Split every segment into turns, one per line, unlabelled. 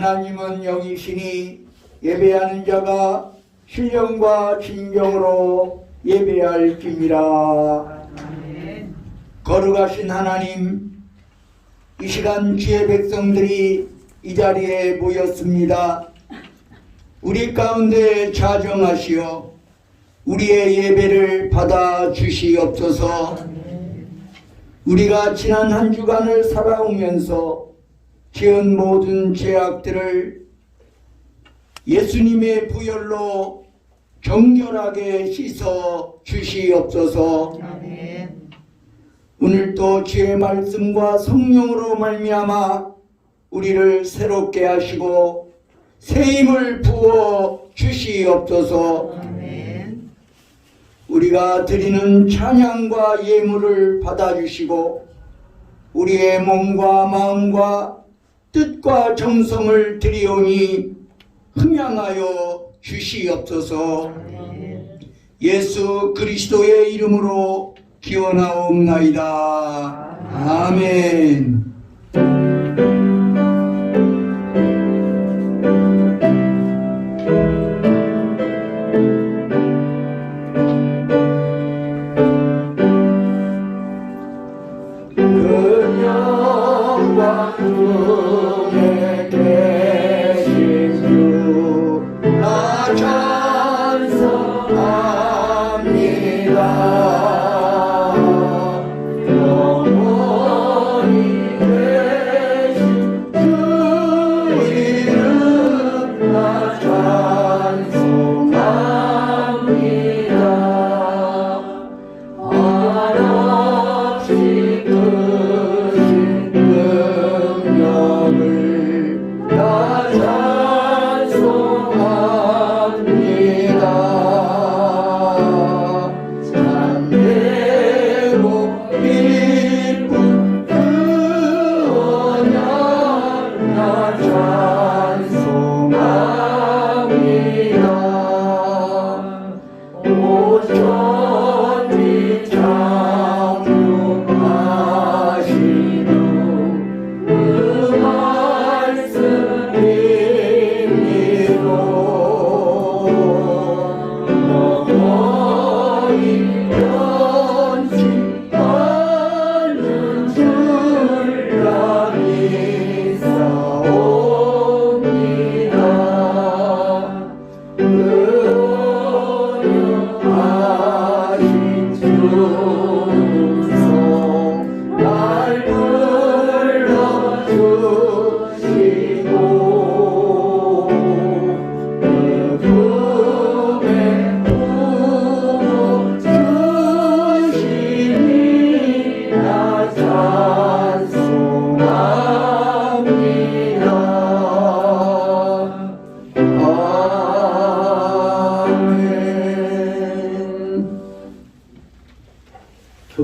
하나님은 영이시니 예배하는 자가 신령과 진정으로 예배할 깁니다. 거룩하신 하나님, 이 시간 주의 백성들이 이 자리에 모였습니다. 우리 가운데 자정하시어 우리의 예배를 받아 주시옵소서. 우리가 지난 한 주간을 살아오면서 지은 모든 죄악들을 예수님의 부혈로 정결하게 씻어 주시옵소서. 오늘도 주의 말씀과 성령으로 말미암아 우리를 새롭게 하시고 새 힘을 부어 주시옵소서. 우리가 드리는 찬양과 예물을 받아주시고 우리의 몸과 마음과 뜻과 정성을 드리오니 흥양하여 주시옵소서. 예수 그리스도의 이름으로 기원하옵나이다. 아멘.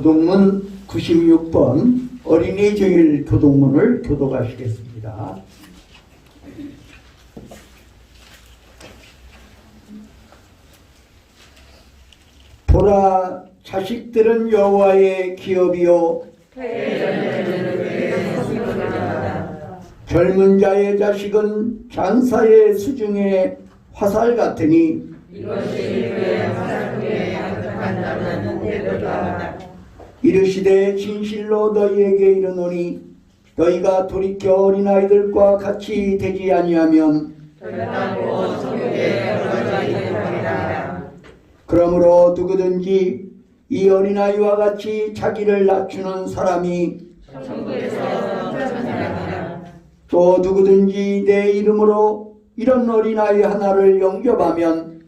교동문 96번 어린이 주일 교동문을 교독하시겠습니다. 보라, 자식들은 여호와의 기업이요 젊은 자의 자식은 장사의 수중의 화살 같으니 이르시되 진실로 너희에게 이르노니 너희가 돌이켜 어린아이들과 같이 되지 아니하면 그러므로 누구든지 이 어린아이와 같이 자기를 낮추는 사람이 또 누구든지 내 이름으로 이런 어린아이 하나를 영접하면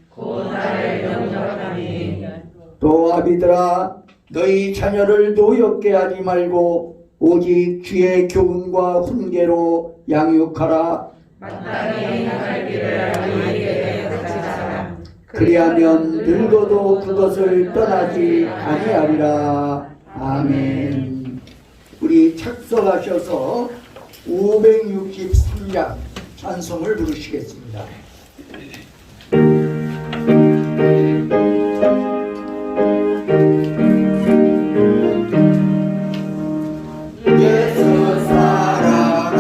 또 아비들아 너희 자녀를 노엽게 하지 말고 오직 주의 교훈과 훈계로 양육하라. 그리하면 늙어도 그것을 떠나지 아니하리라. 아멘. 우리 착석하셔서 563장 찬송을 부르시겠습니다. 예수 살아가시는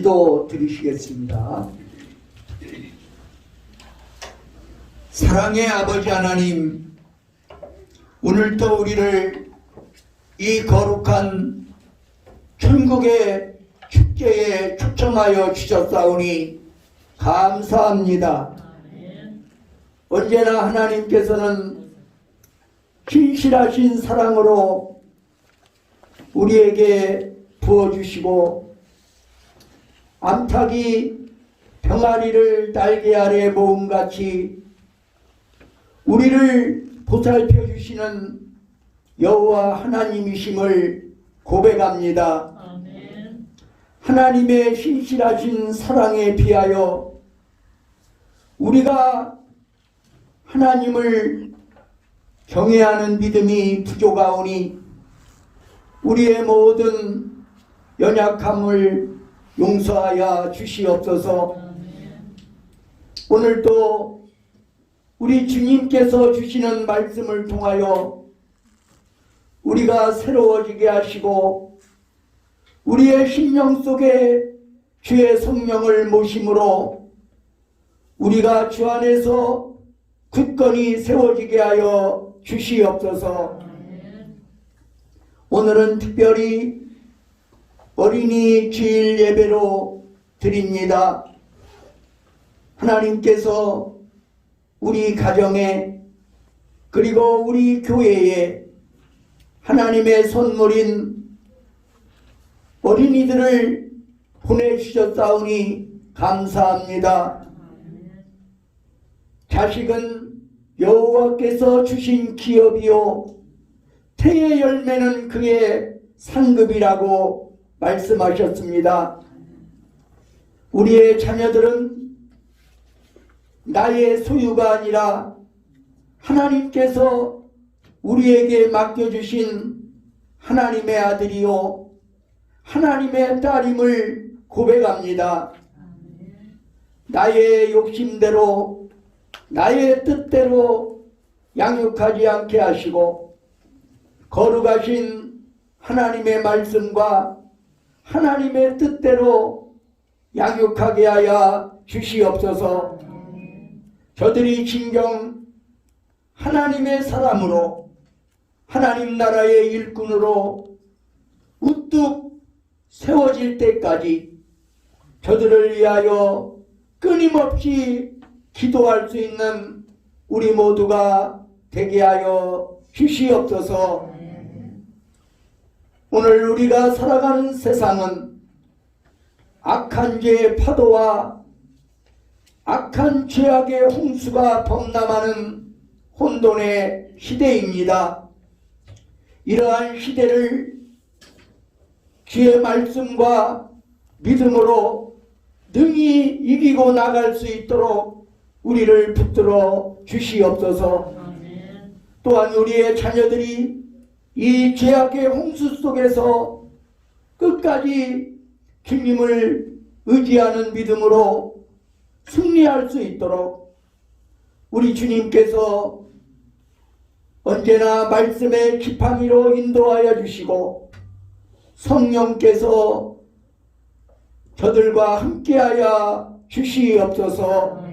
기도 드리시겠습니다. 사랑의 아버지 하나님, 오늘도 우리를 이 거룩한 천국의 축제에 초청하여 주셨사오니 감사합니다. 언제나 하나님께서는 신실하신 사랑으로 우리에게 부어주시고 암탉이 병아리를 날개 아래 모음같이 우리를 보살펴 주시는 여호와 하나님이심을 고백합니다. 아멘. 하나님의 신실하신 사랑에 비하여 우리가 하나님을 경외하는 믿음이 부족하오니 우리의 모든 연약함을 용서하여 주시옵소서. 오늘도 우리 주님께서 주시는 말씀을 통하여 우리가 새로워지게 하시고 우리의 심령 속에 주의 성령을 모심으로 우리가 주 안에서 굳건히 세워지게 하여 주시옵소서. 오늘은 특별히 어린이 주일 예배로 드립니다. 하나님께서 우리 가정에 그리고 우리 교회에 하나님의 선물인 어린이들을 보내주셨사오니 감사합니다. 자식은 여호와께서 주신 기업이요 태의 열매는 그의 상급이라고 말씀하셨습니다. 우리의 자녀들은 나의 소유가 아니라 하나님께서 우리에게 맡겨주신 하나님의 아들이요 하나님의 딸임을 고백합니다. 나의 욕심대로 나의 뜻대로 양육하지 않게 하시고 거룩하신 하나님의 말씀과 하나님의 뜻대로 양육하게 하여 주시옵소서. 저들이 진정 하나님의 사람으로 하나님 나라의 일꾼으로 우뚝 세워질 때까지 저들을 위하여 끊임없이 기도할 수 있는 우리 모두가 되게 하여 주시옵소서. 오늘 우리가 살아가는 세상은 악한 죄의 파도와 악한 죄악의 홍수가 범람하는 혼돈의 시대입니다. 이러한 시대를 주의 말씀과 믿음으로 능히 이기고 나갈 수 있도록 우리를 붙들어 주시옵소서. 또한 우리의 자녀들이 이 죄악의 홍수 속에서 끝까지 주님을 의지하는 믿음으로 승리할 수 있도록 우리 주님께서 언제나 말씀의 지팡이로 인도하여 주시고 성령께서 저들과 함께하여 주시옵소서.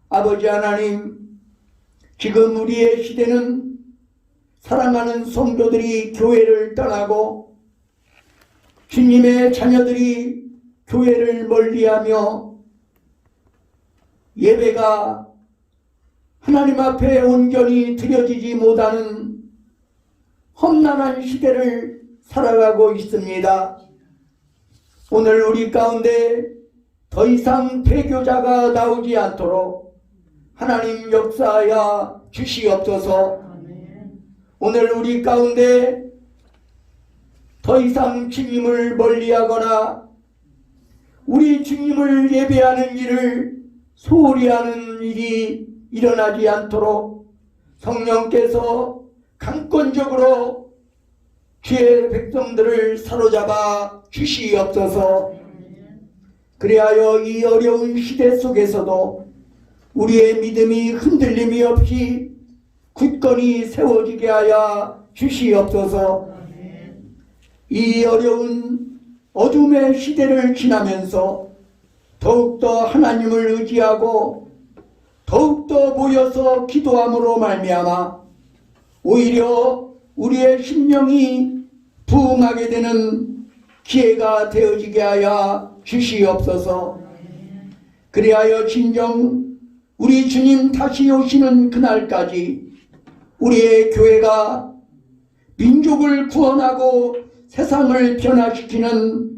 아버지 하나님, 지금 우리의 시대는 사랑하는 성도들이 교회를 떠나고 주님의 자녀들이 교회를 멀리하며 예배가 하나님 앞에 온전히 드려지지 못하는 험난한 시대를 살아가고 있습니다. 오늘 우리 가운데 더 이상 배교자가 나오지 않도록 하나님 역사하여 주시옵소서. 오늘 우리 가운데 더 이상 주님을 멀리하거나 우리 주님을 예배하는 일을 소홀히 하는 일이 일어나지 않도록 성령께서 강권적으로 주의 백성들을 사로잡아 주시옵소서. 그리하여 이 어려운 시대 속에서도 우리의 믿음이 흔들림이 없이 굳건히 세워지게 하여 주시옵소서. 이 어려운 어둠의 시대를 지나면서 더욱더 하나님을 의지하고 더욱더 모여서 기도함으로 말미암아 오히려 우리의 심령이 부흥하게 되는 기회가 되어지게 하여 주시옵소서. 그리하여 진정 우리 주님 다시 오시는 그날까지 우리의 교회가 민족을 구원하고 세상을 변화시키는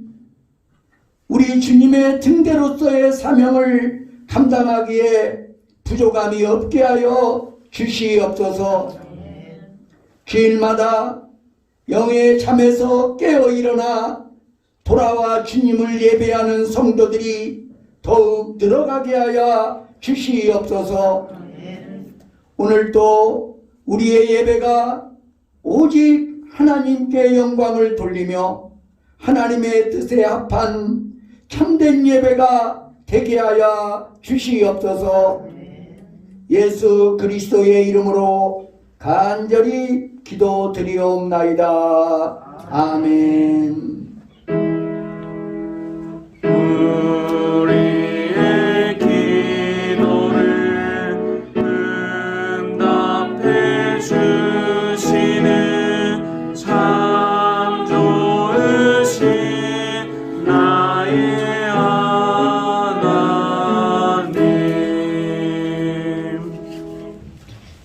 우리 주님의 등대로서의 사명을 감당하기에 부족함이 없게 하여 주시옵소서. 주일마다 영의 잠에서 깨어 일어나 돌아와 주님을 예배하는 성도들이 더욱 늘어가게 하여 주시옵소서. 오늘도 우리의 예배가 오직 하나님께 영광을 돌리며 하나님의 뜻에 합한 참된 예배가 되게 하여 주시옵소서. 예수 그리스도의 이름으로 간절히 기도드리옵나이다. 아멘.
우리의 기도를 응답해 주시는 참 좋으신 나의 하나님.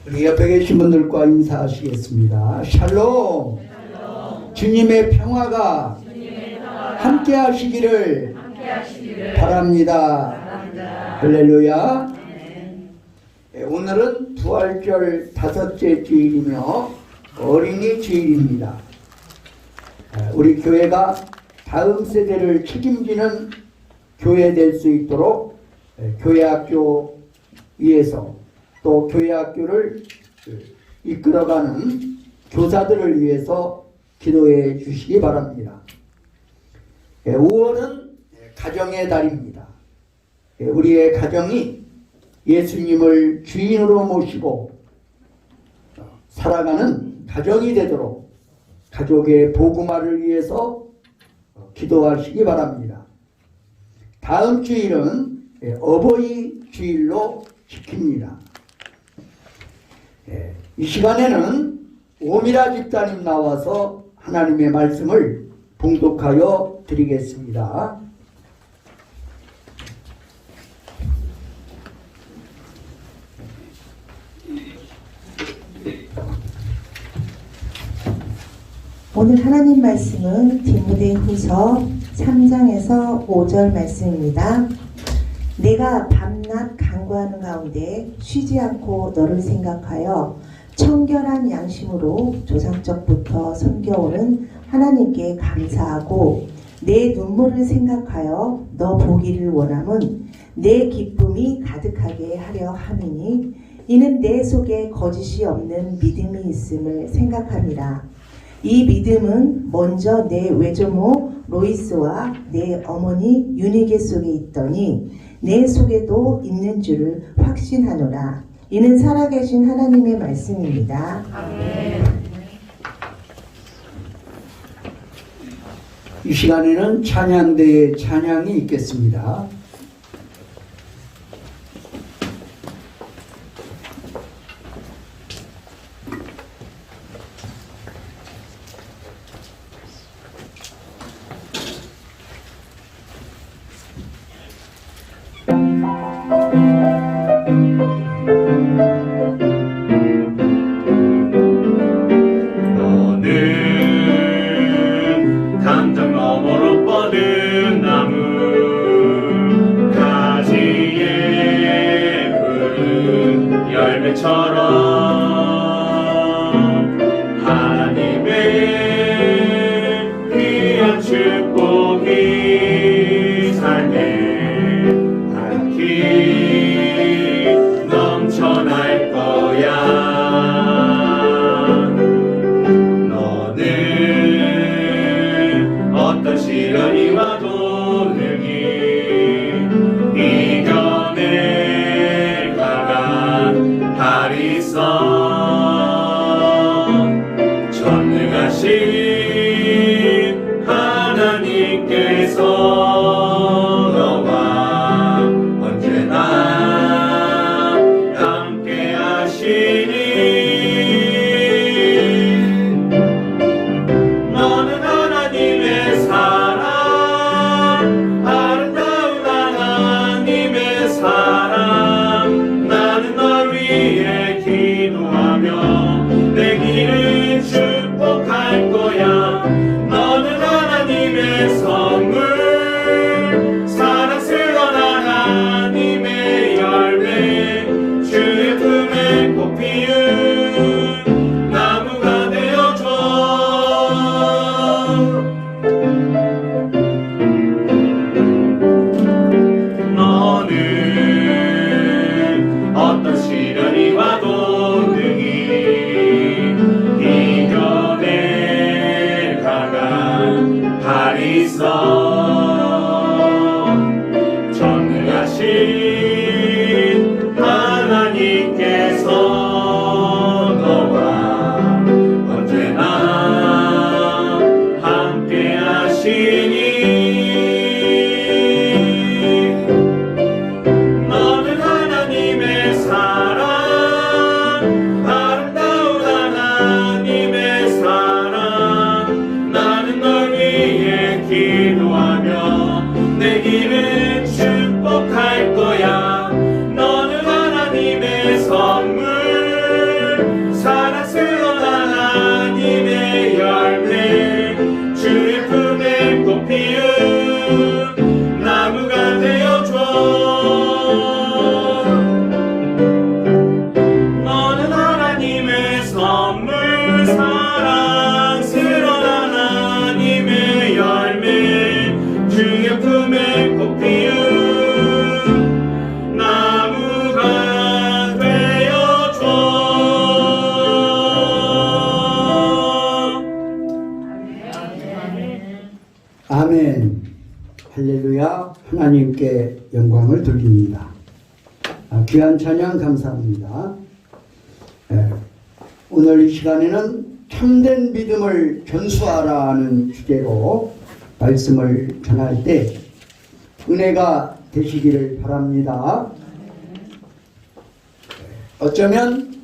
우리 옆에 계신 분들과 인사하시겠습니다. 샬롬. 주님의 평화가 함께 하시기를 바랍니다. 할렐루야. 오늘은 부활절 5째 주일이며 어린이 주일입니다. 우리 교회가 다음 세대를 책임지는 교회 될 수 있도록 교회학교 위해서 또 교회학교를 이끌어가는 교사들을 위해서 기도해 주시기 바랍니다. 5월은 가정의 달입니다. 우리의 가정이 예수님을 주인으로 모시고 살아가는 가정이 되도록 가족의 복음화를 위해서 기도하시기 바랍니다. 다음 주일은 어버이 주일로 지킵니다. 이 시간에는 오미라 집사님 나와서 하나님의 말씀을 봉독하여 드리겠습니다.
오늘 하나님 말씀은 디모데후서 3장에서 5절 말씀입니다. 내가 밤낮 간구하는 가운데 쉬지 않고 너를 생각하여 청결한 양심으로 조상적부터 섬겨오는 하나님께 감사하고 내 눈물을 생각하여 너 보기를 원함은 내 기쁨이 가득하게 하려 함이니 이는 내 속에 거짓이 없는 믿음이 있음을 생각함이라. 이 믿음은 먼저 내 외조모 로이스와 내 어머니 유니게 속에 있더니 내 속에도 있는 줄을 확신하노라. 이는 살아계신 하나님의 말씀입니다. 아멘.
이 시간에는 찬양대의 찬양이 있겠습니다.
너는 담장 너머로 뻗은 나무 가지에 푸른 열매처럼 하나님의 귀한 축복이 삶에 밝히 넘쳐날 거야. 어떤 시련이 와도 능히 이겨낼 강한 팔이 있어. 하나님께서 너와 언제나 함께 하시니 너는 하나님의 사랑, 아름다운 하나님의 사랑. 나는 널 위해 기도하며 내 길을 축복할 거야. 너는 하나님의 선물, 사랑스러운 하나님의 열매, 주의 품에 꽃 피운 나무가 되어줘. 너는 어떤 시련이 와도 능히 이겨낼 강한 팔이 있어. 전능하신 하나님께서 너와 언제나 함께 하시니 너는 하나님의 사랑, 아름다운 하나님의 사랑. 나는 널 위해 기도하며 내 길을 축복할 거야. 너는 하나님의 선물, 사랑스러운 하나님의 열매, 주의 품에 꽃 피운 나무가 되어줘. 너는 하나님의 선물, 사랑스러운 하나님의 열매, 주의 품에 꽃 피운 나무가 되어줘.
아멘. 할렐루야. 하나님께 영광을 돌립니다. 귀한 찬양 감사합니다. 오늘 이 시간에는 참된 믿음을 전수하라는 주제로 말씀을 전할 때 은혜가 되시기를 바랍니다. 어쩌면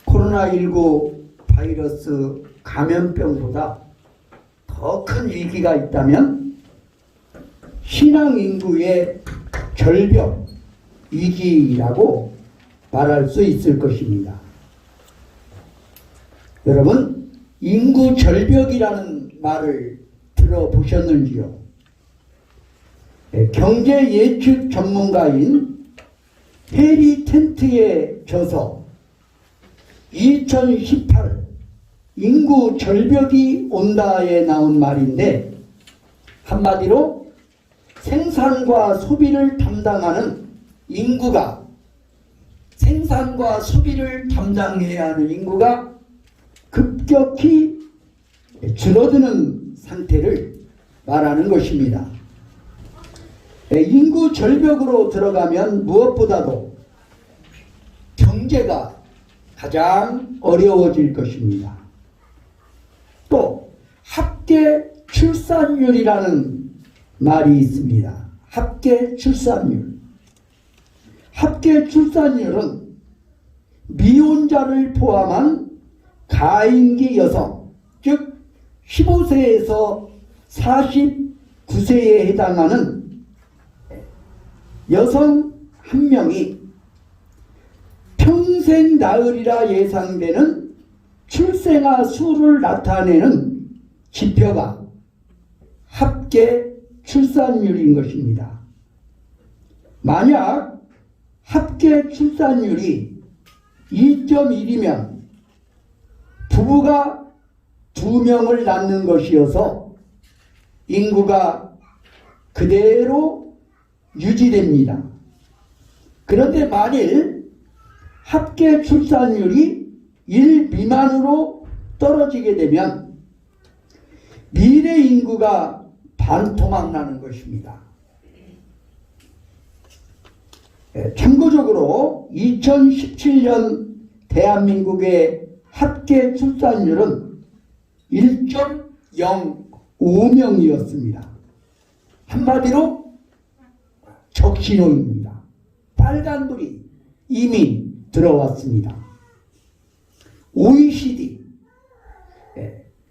코로나19 바이러스 감염병보다 더 큰 위기가 있다면 신앙 인구의 절벽 위기라고 말할 수 있을 것입니다. 여러분, 인구 절벽이라는 말을 들어보셨는지요? 경제 예측 전문가인 해리 텐트의 저서 2018 인구 절벽이 온다에 나온 말인데, 한마디로 생산과 소비를 담당하는 인구가, 생산과 소비를 담당해야 하는 인구가 급격히 줄어드는 상태를 말하는 것입니다. 인구 절벽으로 들어가면 무엇보다도 경제가 가장 어려워질 것입니다. 또 합계 출산율이라는 말이 있습니다. 합계 출산율. 합계 출산율은 미혼자를 포함한 가임기 여성, 즉 15세에서 49세에 해당하는 여성 한 명이 평생 낳으리라 예상되는 출생아 수를 나타내는 지표가 합계 출산율인 것입니다. 만약 합계 출산율이 2.1이면 부부가 2명을 낳는 것이어서 인구가 그대로 유지됩니다. 그런데 만일 합계 출산율이 1 미만으로 떨어지게 되면 미래 인구가 반토막 나는 것입니다. 참고적으로 2017년 대한민국의 합계 출산율은 1.05 오명이었습니다. 한마디로 적신호입니다. 빨간불이 이미 들어왔습니다. OECD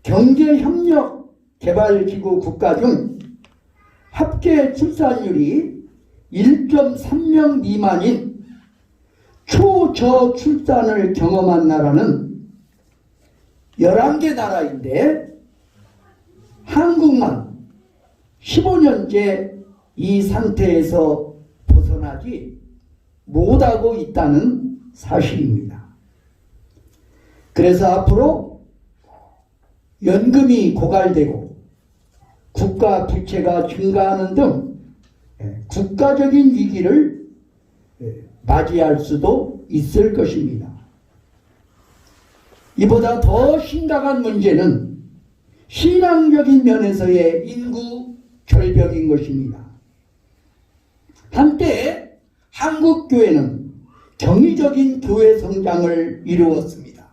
경제협력개발기구 국가 중 합계 출산율이 1.3명 미만인 초저출산을 경험한 나라는 11개 나라인데 한국만 15년째 이 상태에서 벗어나지 못하고 있다는 사실입니다. 그래서 앞으로 연금이 고갈되고 국가 부채가 증가하는 등 국가적인 위기를 맞이할 수도 있을 것입니다. 이보다 더 심각한 문제는 신앙적인 면에서의 인구 절벽인 것입니다. 한때 한국 교회는 경이적인 교회 성장을 이루었습니다.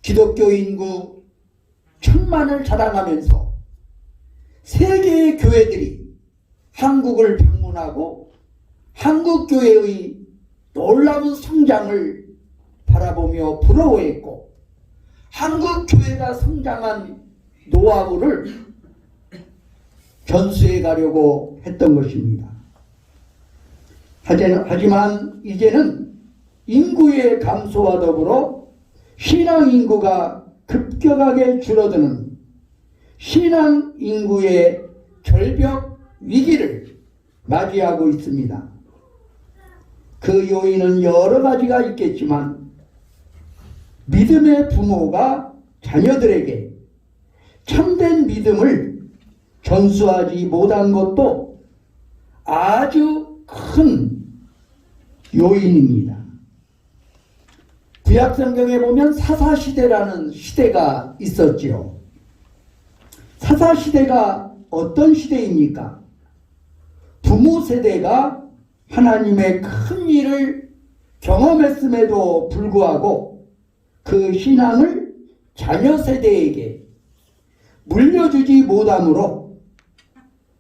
기독교 인구 1000만을 자랑하면서 세계의 교회들이 한국을 방문하고 한국 교회의 놀라운 성장을 바라보며 부러워했고 한국 교회가 성장한 노하우를 전수해 가려고 했던 것입니다. 하지만 이제는 인구의 감소와 더불어 신앙 인구가 급격하게 줄어드는 신앙 인구의 절벽 위기를 맞이하고 있습니다. 그 요인은 여러 가지가 있겠지만 믿음의 부모가 자녀들에게 참된 믿음을 전수하지 못한 것도 아주 큰 요인입니다. 구약성경에 보면 사사시대라는 시대가 있었지요. 사사시대가 어떤 시대입니까? 부모 세대가 하나님의 큰 일을 경험했음에도 불구하고 그 신앙을 자녀 세대에게 물려주지 못하므로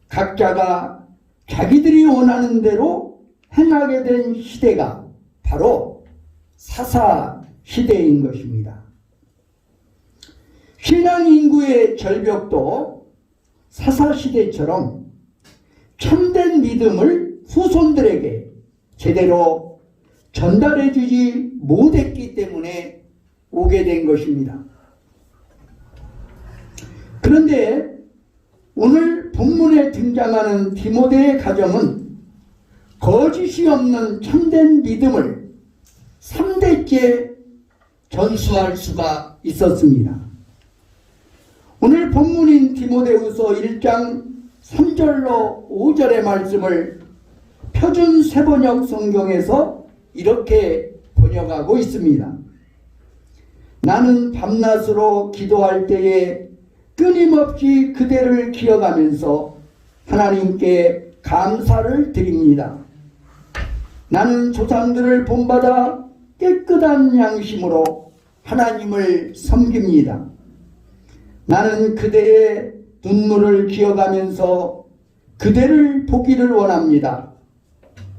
각자가 자기들이 원하는 대로 행하게 된 시대가 바로 사사 시대인 것입니다. 신앙 인구의 절벽도 사사 시대처럼 참된 믿음을 후손들에게 제대로 전달해주지 못했기 때문에 오게 된 것입니다. 그런데 오늘 본문에 등장하는 디모데의 가정은 거짓이 없는 참된 믿음을 3대째 전수할 수가 있었습니다. 오늘 본문인 디모데후서 1장 3절로 5절의 말씀을 표준 세번역 성경에서 이렇게 번역하고 있습니다. 나는 밤낮으로 기도할 때에 끊임없이 그대를 기억하면서 하나님께 감사를 드립니다. 나는 조상들을 본받아 깨끗한 양심으로 하나님을 섬깁니다. 나는 그대의 눈물을 기억하면서 그대를 보기를 원합니다.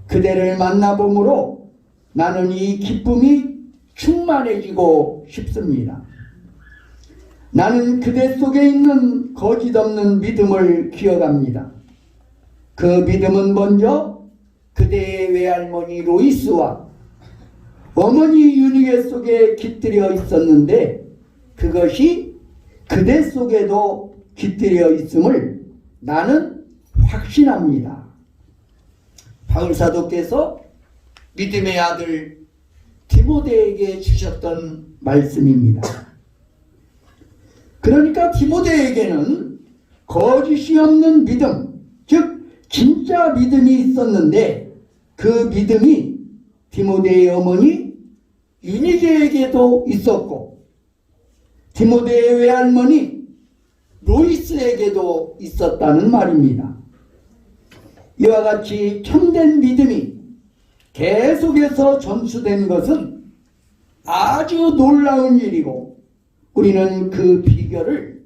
그대를 만나봄으로 나는 이 기쁨이 충만해지고 싶습니다. 나는 그대 속에 있는 거짓 없는 믿음을 기억합니다. 그 믿음은 먼저 그대의 외할머니 로이스와 어머니 유니게 속에 깃들여 있었는데 그것이 그대 속에도 깃들여 있음을 나는 확신합니다. 바울 사도께서 믿음의 아들 디모데에게 주셨던 말씀입니다. 그러니까 디모데에게는 거짓이 없는 믿음, 즉 진짜 믿음이 있었는데 그 믿음이 디모데의 어머니 유니게에게도 있었고 디모데의 외할머니 로이스에게도 있었다는 말입니다. 이와 같이 참된 믿음이 계속해서 전수된 것은 아주 놀라운 일이고 우리는 그 비결을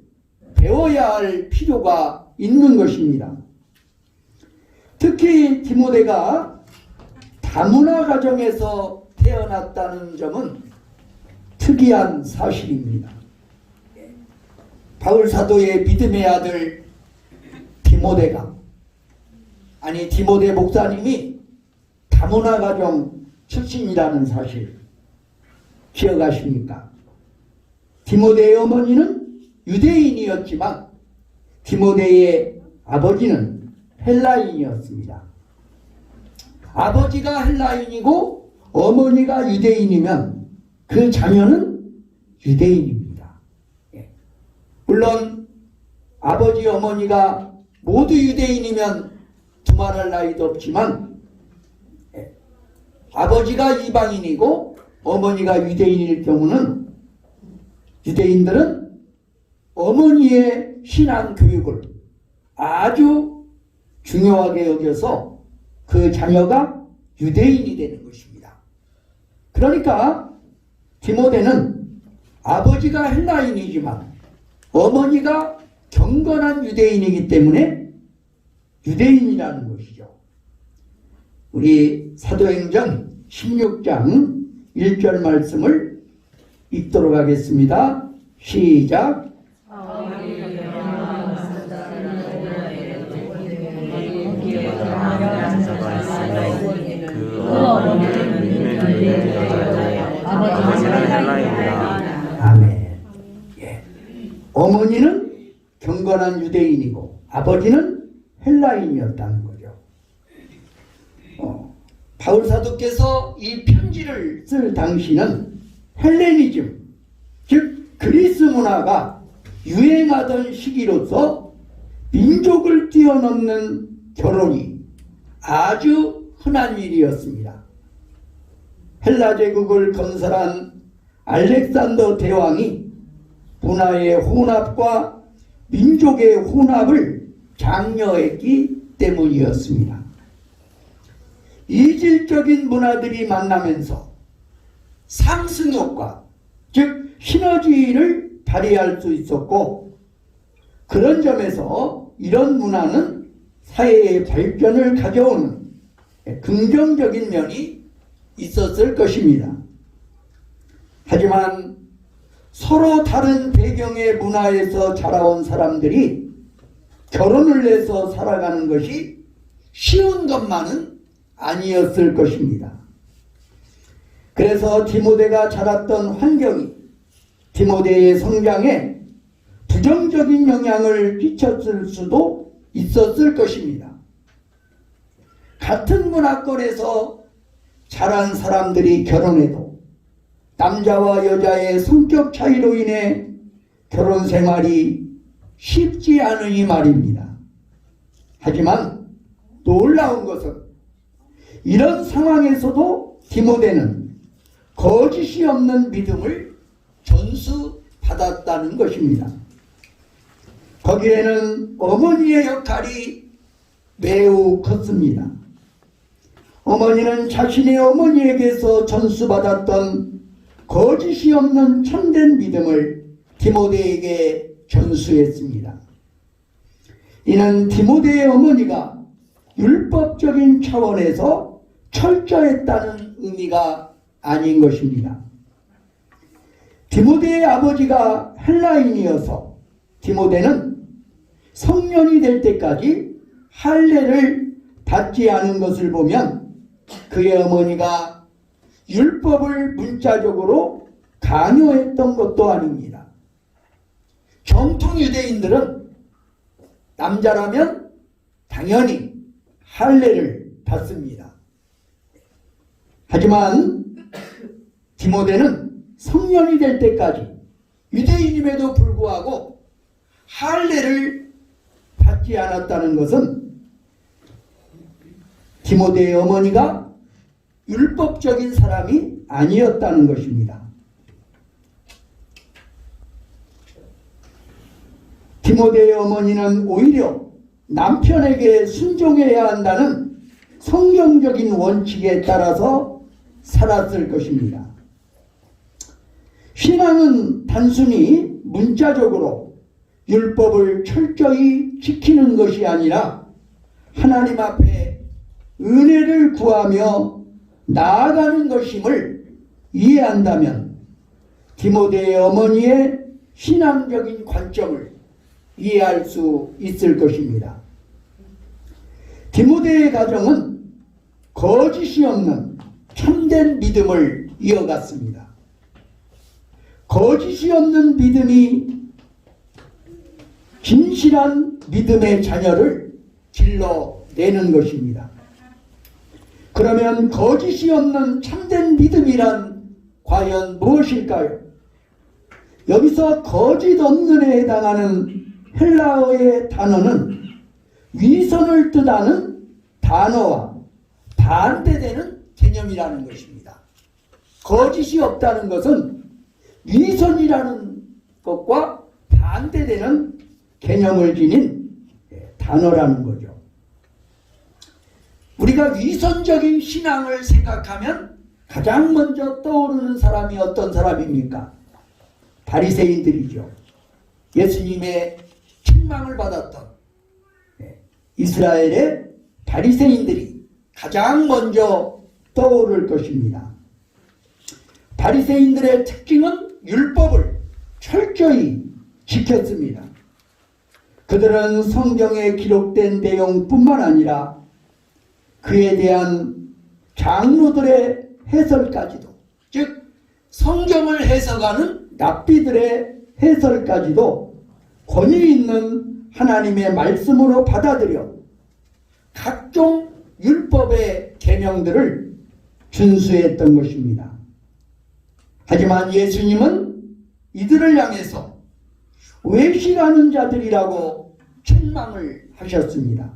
배워야 할 필요가 있는 것입니다. 특히 디모데가 다문화 가정에서 태어났다는 점은 특이한 사실입니다. 바울 사도의 믿음의 아들 디모데 목사님이 다문화 가정 출신이라는 사실 기억하십니까? 디모데의 어머니는 유대인이었지만 디모데의 아버지는 헬라인이었습니다. 아버지가 헬라인이고 어머니가 유대인이면 그 자녀는 유대인입니다. 물론 아버지 어머니가 모두 유대인이면 두말할 나위도 없지만 아버지가 이방인이고 어머니가 유대인일 경우는 유대인들은 어머니의 신앙 교육을 아주 중요하게 여겨서 그 자녀가 유대인이 되는 것입니다. 그러니까 디모데는 아버지가 헬라인이지만 어머니가 경건한 유대인이기 때문에 유대인이라는 것이죠. 우리 사도행전 16장 1절 말씀을 읽도록 하겠습니다. 시작. 아멘. 예. 어머니는 경건한 유대인이고 아버지는 헬라인이었다는 거죠. 바울 사도께서 이 편지를 쓸 당시는 헬레니즘, 즉 그리스 문화가 유행하던 시기로서 민족을 뛰어넘는 결혼이 아주 흔한 일이었습니다. 헬라 제국을 건설한 알렉산더 대왕이 문화의 혼합과 민족의 혼합을 장려했기 때문이었습니다. 이질적인 문화들이 만나면서 상승효과, 즉 시너지를 발휘할 수 있었고 그런 점에서 이런 문화는 사회의 발전을 가져오는 긍정적인 면이 있었을 것입니다. 하지만 서로 다른 배경의 문화에서 자라온 사람들이 결혼을 해서 살아가는 것이 쉬운 것만은 아니었을 것입니다. 그래서 디모데가 자랐던 환경이 디모데의 성장에 부정적인 영향을 끼쳤을 수도 있었을 것입니다. 같은 문화권에서 자란 사람들이 결혼해도 남자와 여자의 성격 차이로 인해 결혼 생활이 쉽지 않으니 말입니다. 하지만 놀라운 것은 이런 상황에서도 디모데는 거짓이 없는 믿음을 전수받았다는 것입니다. 거기에는 어머니의 역할이 매우 컸습니다. 어머니는 자신의 어머니에게서 전수받았던 거짓이 없는 참된 믿음을 디모데에게 전수했습니다. 이는 디모데의 어머니가 율법적인 차원에서 철저했다는 의미가 아닌 것입니다. 디모데의 아버지가 헬라인이어서 디모데는 성년이 될 때까지 할례를 받지 않은 것을 보면 그의 어머니가 율법을 문자적으로 강요했던 것도 아닙니다. 정통 유대인들은 남자라면 당연히 할례를 받습니다. 하지만 디모데는 성년이 될 때까지 유대인임에도 불구하고 할례를 받지 않았다는 것은 디모데의 어머니가 율법적인 사람이 아니었다는 것입니다. 디모데의 어머니는 오히려 남편에게 순종해야 한다는 성경적인 원칙에 따라서 살았을 것입니다. 신앙은 단순히 문자적으로 율법을 철저히 지키는 것이 아니라 하나님 앞에 은혜를 구하며 나아가는 것임을 이해한다면 디모데의 어머니의 신앙적인 관점을 이해할 수 있을 것입니다. 디모데의 가정은 거짓이 없는 참된 믿음을 이어갔습니다. 거짓이 없는 믿음이 진실한 믿음의 자녀를 길러내는 것입니다. 그러면 거짓이 없는 참된 믿음이란 과연 무엇일까요? 여기서 거짓 없는에 해당하는 헬라어의 단어는 위선을 뜻하는 단어와 반대되는 개념이라는 것입니다. 거짓이 없다는 것은 위선이라는 것과 반대되는 개념을 지닌 단어라는 거죠. 우리가 위선적인 신앙을 생각하면 가장 먼저 떠오르는 사람이 어떤 사람입니까? 바리새인들이죠. 예수님의 책망을 받았던 이스라엘의 바리새인들이 가장 먼저 떠오를 것입니다. 바리새인들의 특징은 율법을 철저히 지켰습니다. 그들은 성경에 기록된 내용뿐만 아니라 그에 대한 장로들의 해설까지도, 즉 성경을 해석하는 랍비들의 해설까지도 권위 있는 하나님의 말씀으로 받아들여 각종 율법의 계명들을 준수했던 것입니다. 하지만 예수님은 이들을 향해서 외식하는 자들이라고 책망을 하셨습니다.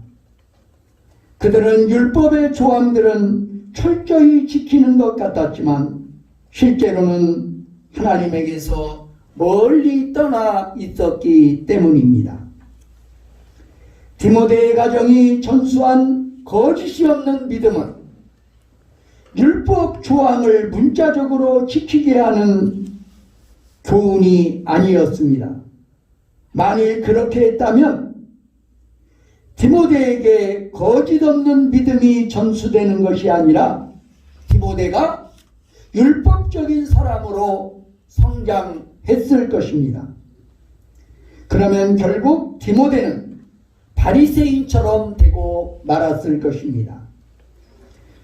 그들은 율법의 조항들은 철저히 지키는 것 같았지만 실제로는 하나님에게서 멀리 떠나 있었기 때문입니다. 디모데의 가정이 전수한 거짓이 없는 믿음은 율법 조항을 문자적으로 지키게 하는 교훈이 아니었습니다. 만일 그렇게 했다면 디모데에게 거짓 없는 믿음이 전수되는 것이 아니라 디모데가 율법적인 사람으로 성장했을 것입니다. 그러면 결국 디모데는 바리새인처럼 되고 말았을 것입니다.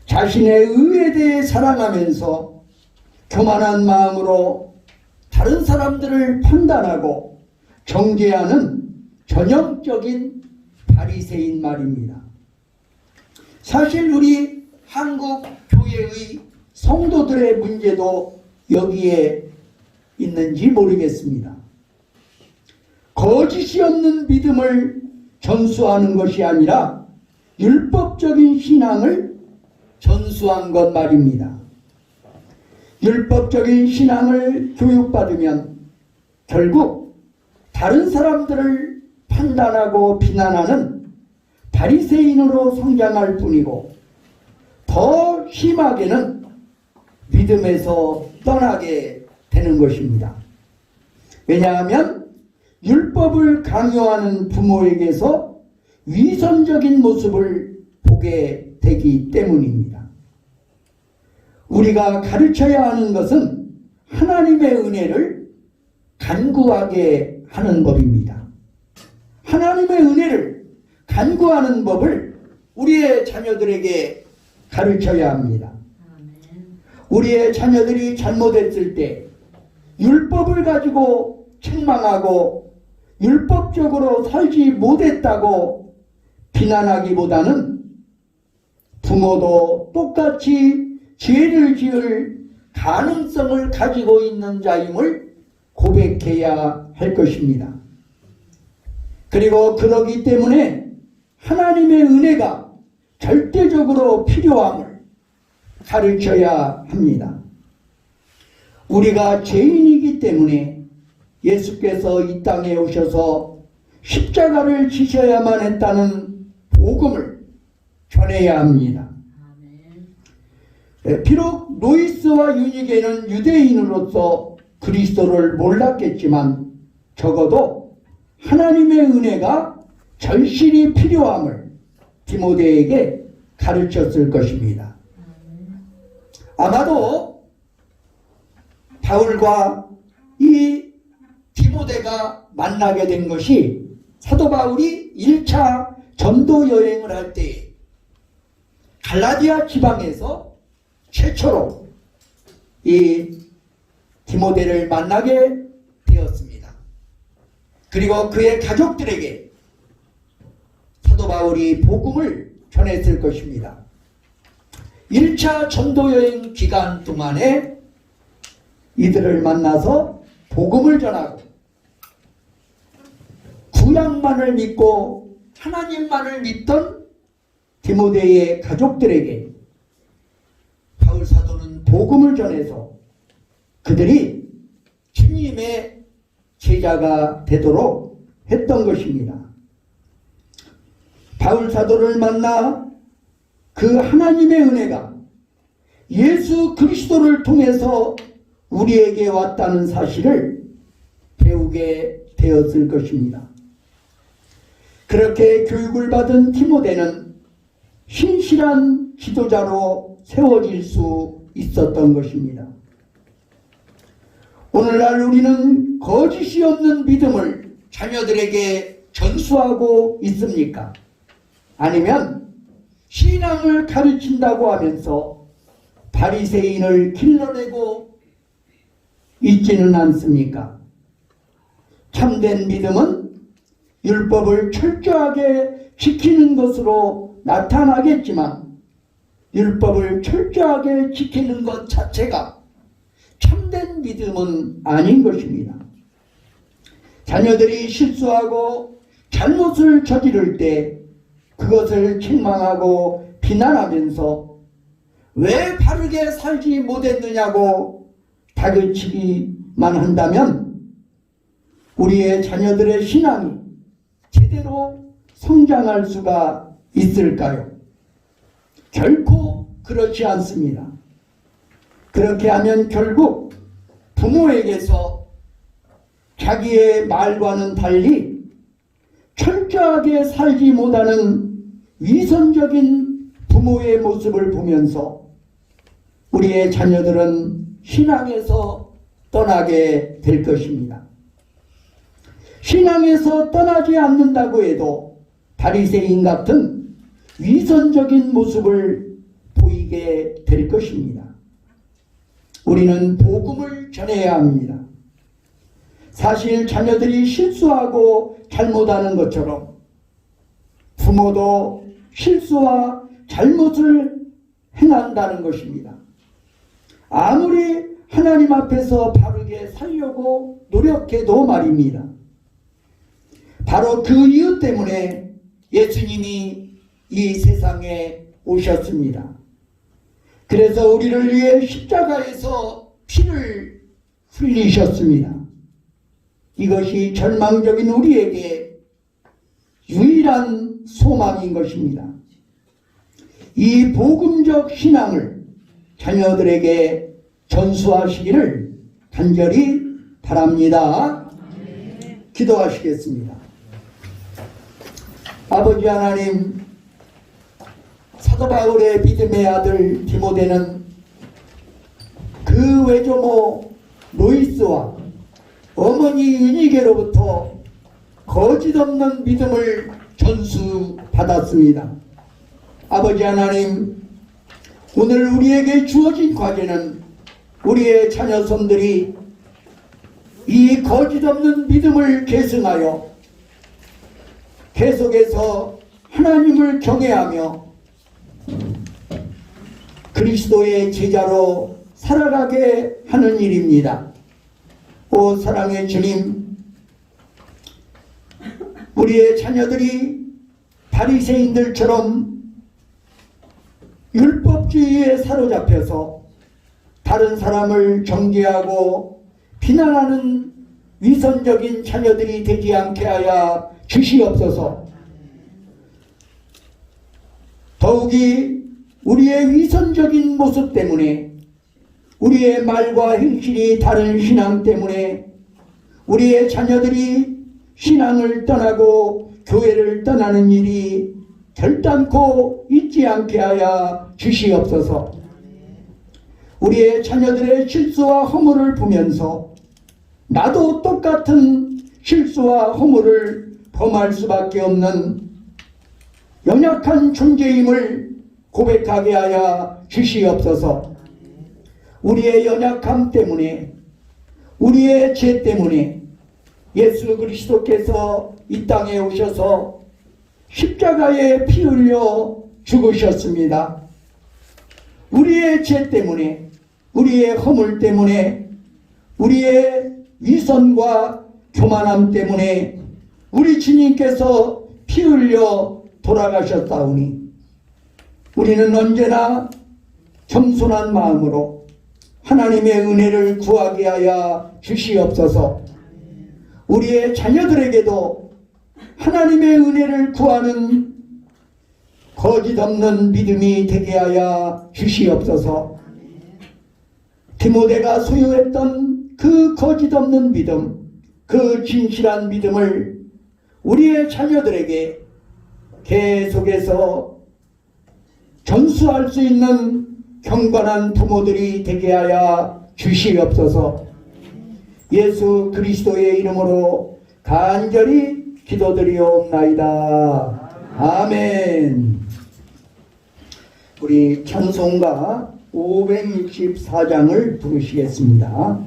자신의 의에 대해 사랑하면서 교만한 마음으로 다른 사람들을 판단하고 정죄하는 전형적인 바리새인 말입니다. 사실 우리 한국 교회의 성도들의 문제도 여기에 있는지 모르겠습니다. 거짓이 없는 믿음을 전수하는 것이 아니라 율법적인 신앙을 전수한 것 말입니다. 율법적인 신앙을 교육받으면 결국 다른 사람들을 판단하고 비난하는 바리새인으로 성장할 뿐이고 더 심하게는 믿음에서 떠나게 되는 것입니다. 왜냐하면 율법을 강요하는 부모에게서 위선적인 모습을 보게 되기 때문입니다. 우리가 가르쳐야 하는 것은 하나님의 은혜를 간구하게 하는 법입니다. 하나님의 은혜를 간구하는 법을 우리의 자녀들에게 가르쳐야 합니다. 우리의 자녀들이 잘못했을 때 율법을 가지고 책망하고 율법적으로 살지 못했다고 비난하기보다는 부모도 똑같이 죄를 지을 가능성을 가지고 있는 자임을 고백해야 할 것입니다. 그리고 그러기 때문에 하나님의 은혜가 절대적으로 필요함을 가르쳐야 합니다. 우리가 죄인이기 때문에 예수께서 이 땅에 오셔서 십자가를 지셔야만 했다는 복음을 전해야 합니다. 비록 로이스와 유니게는 유대인으로서 그리스도를 몰랐겠지만 적어도 하나님의 은혜가 절실히 필요함을 디모데에게 가르쳤을 것입니다. 아마도 바울과 이 디모데가 만나게 된 것이 사도 바울이 1차 전도 여행을 할 때 갈라디아 지방에서 최초로 이 디모데를 만나게 되었습니다. 그리고 그의 가족들에게 사도 바울이 복음을 전했을 것입니다. 1차 전도여행 기간 동안에 이들을 만나서 복음을 전하고 구약만을 믿고 하나님만을 믿던 디모데의 가족들에게 바울 사도는 복음을 전해서 그들이 주님의 제자가 되도록 했던 것입니다. 바울 사도를 만나 그 하나님의 은혜가 예수 그리스도를 통해서 우리에게 왔다는 사실을 배우게 되었을 것입니다. 그렇게 교육을 받은 디모데는 신실한 지도자로 세워질 수 있었던 것입니다. 오늘날 우리는 거짓이 없는 믿음을 자녀들에게 전수하고 있습니까? 아니면 신앙을 가르친다고 하면서 바리새인을 길러내고 있지는 않습니까? 참된 믿음은 율법을 철저하게 지키는 것으로 나타나겠지만 율법을 철저하게 지키는 것 자체가 참된 믿음은 아닌 것입니다. 자녀들이 실수하고 잘못을 저지를 때 그것을 책망하고 비난하면서 왜 바르게 살지 못했느냐고 다그치기만 한다면 우리의 자녀들의 신앙이 제대로 성장할 수가 있을까요? 결코 그렇지 않습니다. 그렇게 하면 결국 부모에게서 자기의 말과는 달리 철저하게 살지 못하는 위선적인 부모의 모습을 보면서 우리의 자녀들은 신앙에서 떠나게 될 것입니다. 신앙에서 떠나지 않는다고 해도 바리새인 같은 위선적인 모습을 보이게 될 것입니다. 우리는 복음을 전해야 합니다. 사실 자녀들이 실수하고 잘못하는 것처럼 부모도 실수와 잘못을 행한다는 것입니다. 아무리 하나님 앞에서 바르게 살려고 노력해도 말입니다. 바로 그 이유 때문에 예수님이 이 세상에 오셨습니다. 그래서 우리를 위해 십자가에서 피를 흘리셨습니다. 이것이 절망적인 우리에게 유일한 소망인 것입니다. 이 복음적 신앙을 자녀들에게 전수하시기를 간절히 바랍니다. 기도하시겠습니다. 아버지 하나님, 사도 바울의 믿음의 아들 디모데는 그 외조모 로이스와 어머니 유니게로부터 거짓 없는 믿음을 전수받았습니다. 아버지 하나님, 오늘 우리에게 주어진 과제는 우리의 자녀손들이 이 거짓 없는 믿음을 계승하여 계속해서 하나님을 경외하며 그리스도의 제자로 살아가게 하는 일입니다. 오 사랑의 주님, 우리의 자녀들이 바리새인들처럼 율법주의에 사로잡혀서 다른 사람을 정죄하고 비난하는 위선적인 자녀들이 되지 않게 하여 주시옵소서. 더욱이 우리의 위선적인 모습 때문에, 우리의 말과 행실이 다른 신앙 때문에 우리의 자녀들이 신앙을 떠나고 교회를 떠나는 일이 결단코 있지 않게 하여 주시옵소서. 우리의 자녀들의 실수와 허물을 보면서 나도 똑같은 실수와 허물을 범할 수밖에 없는 연약한 존재임을 고백하게 하여 주시옵소서. 우리의 연약함 때문에, 우리의 죄 때문에 예수 그리스도께서 이 땅에 오셔서 십자가에 피 흘려 죽으셨습니다. 우리의 죄 때문에, 우리의 허물 때문에, 우리의 위선과 교만함 때문에 우리 주님께서 피 흘려 돌아가셨사오니 우리는 언제나 겸손한 마음으로 하나님의 은혜를 구하게 하여 주시옵소서. 우리의 자녀들에게도 하나님의 은혜를 구하는 거짓 없는 믿음이 되게 하여 주시옵소서. 디모데가 소유했던 그 거짓 없는 믿음, 그 진실한 믿음을 우리의 자녀들에게 계속해서 전수할 수 있는 경건한 부모들이 되게 하여 주시옵소서. 예수 그리스도의 이름으로 간절히 기도드리옵나이다. 아멘. 우리 찬송가 564장을 부르시겠습니다.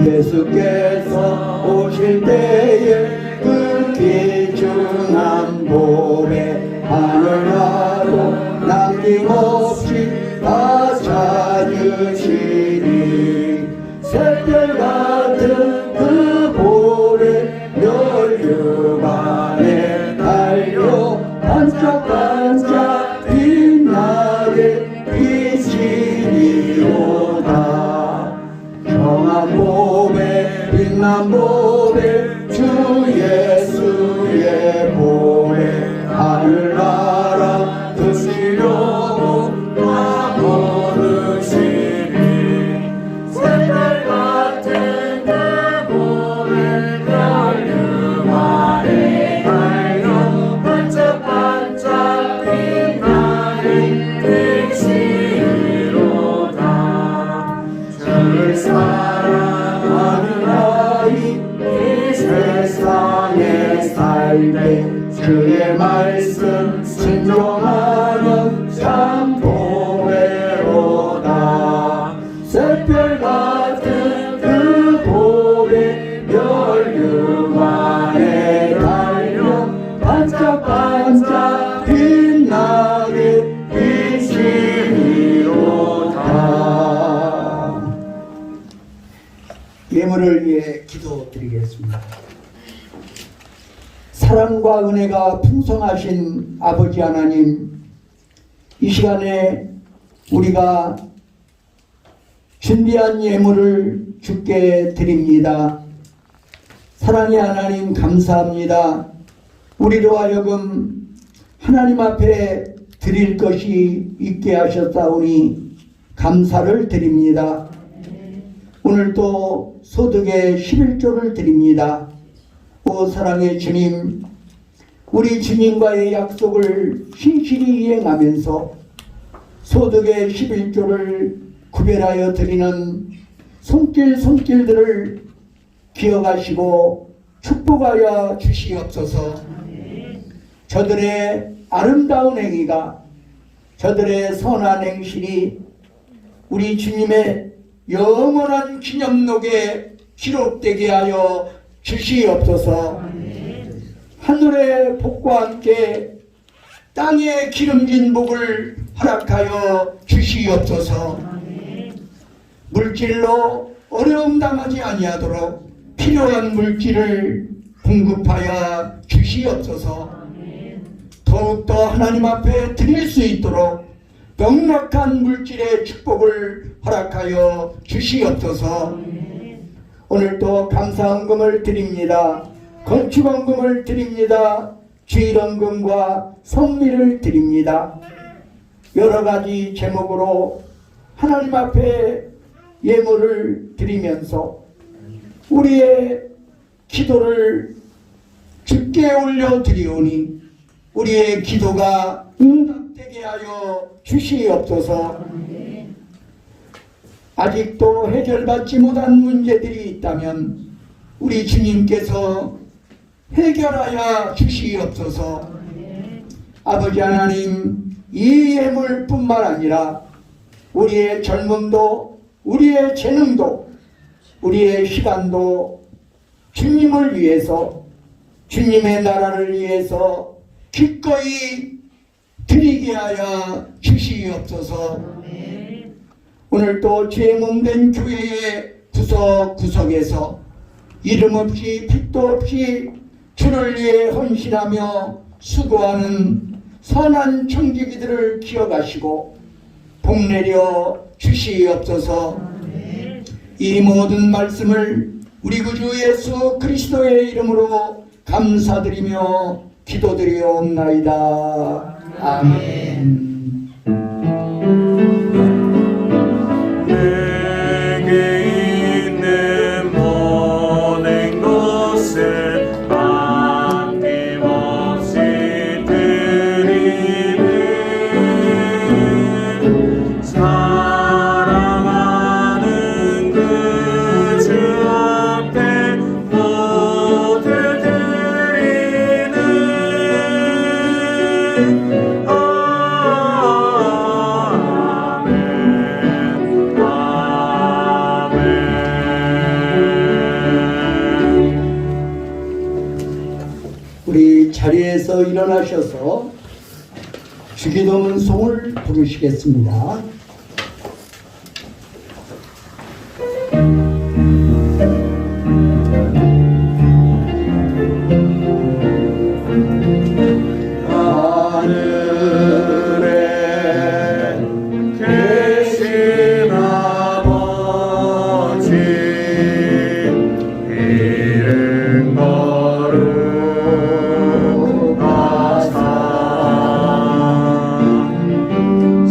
예수께서 오실 때에 그 귀중한 봄에 하늘나라도 남김없이 다 찾으시리. 새별 같은 그 볼에 멸류관에 달려 반짝반짝 빛나게 비치리로다. 정한 봄에 빛난 봄에 주 예수의 봄에 하늘나라 드시려고 다 걸으시리. 새별 같은 그 봄에 멸류관에 달려 반짝반짝 빛나는 빛이로다. 주를 사랑하는 아이 이 세상에 살때 주의 말씀 순종하는 참 보배로다. 새별 같은 그 봄에 멸류관에 달려 반짝반짝 빛나게 비치리로다. 예물을 위해 기도드리겠습니다. 사랑과 은혜가 풍성하신 아버지 하나님, 이 시간에 우리가 준비한 예물을 주께 드립니다. 사랑의 하나님 감사합니다. 우리로 하여금 하나님 앞에 드릴 것이 있게 하셨사오니 감사를 드립니다. 오늘 또 소득의 11조를 드립니다. 오 사랑의 주님, 우리 주님과의 약속을 신실히 이행하면서 소득의 11조를 구별하여 드리는 손길들을 기억하시고 축복하여 주시옵소서. 저들의 아름다운 행위가, 저들의 선한 행실이 우리 주님의 영원한 기념록에 기록되게 하여 주시옵소서. 하늘의 복과 함께 땅의 기름진 복을 허락하여 주시옵소서. 물질로 어려움 당하지 아니하도록 필요한 물질을 공급하여 주시옵소서. 더욱더 하나님 앞에 드릴 수 있도록 넉넉한 물질의 축복을 허락하여 주시옵소서. 오늘도 감사헌금을 드립니다. 건축헌금을 드립니다. 주일헌금과 성미를 드립니다. 여러 가지 제목으로 하나님 앞에 예물을 드리면서 우리의 기도를 주께 올려드리오니 우리의 기도가 응답되게 하여 주시옵소서. 아직도 해결받지 못한 문제들이 있다면 우리 주님께서 해결하여 주시옵소서. 아버지 하나님, 이 예물뿐만 아니라 우리의 젊음도, 우리의 재능도, 우리의 시간도 주님을 위해서, 주님의 나라를 위해서 기꺼이 드리게 하여 주시옵소서. 오늘 또 주의 몸된 교회의 구석구석에서 이름 없이 빛도 없이 주를 위해 헌신하며 수고하는 선한 청지기들을 기억하시고 복내려 주시옵소서. 이 모든 말씀을 우리 구주 예수 그리스도의 이름으로 감사드리며 기도드리옵나이다. 아멘.
내게 있는 모든 것을 아낌없이 드리는 사랑하는 그 주 앞에 모두 드리는
우리 자리에서 일어나셔서 주기도문송을 부르시겠습니다.
하늘에 계신 아버지 이름 거룩하사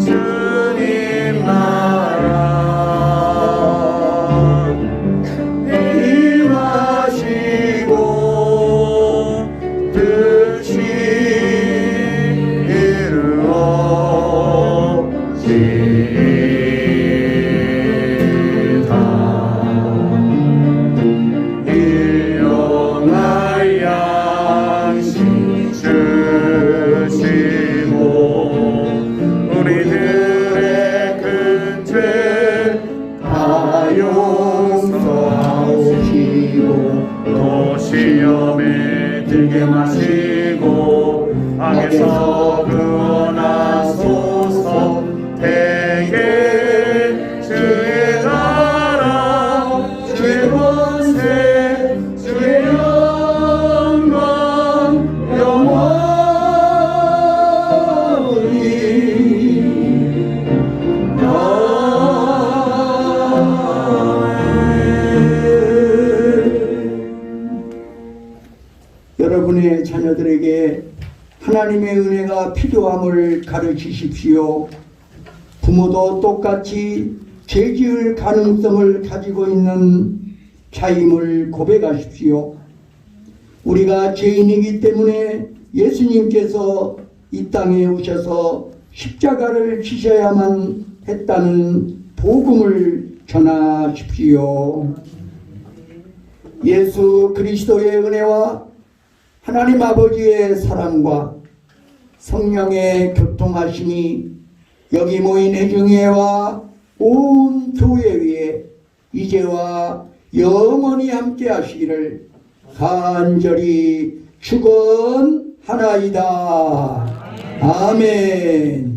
주님 나라 임하시고 뜻이 일용할 양식 주시고 우리들의 큰 죄 다 용서하시고 또 시험에 들게 마시고 악에서 구원하소서. 대개 주의 나라 주의 권세 주의 영광 영원히
여러분의 자녀들에게 하나님의 은혜가 필요함을 가르치십시오. 부모도 똑같이 죄지을 가능성을 가지고 있는 자임을 고백하십시오. 우리가 죄인이기 때문에 예수님께서 이 땅에 오셔서 십자가를 지셔야만 했다는 복음을 전하십시오. 예수 그리스도의 은혜와 하나님 아버지의 사랑과 성령의 교통하심이 여기 모인 회중회와 온 교회 위에 이제와 영원히 함께 하시기를 간절히 축원하나이다. 아멘.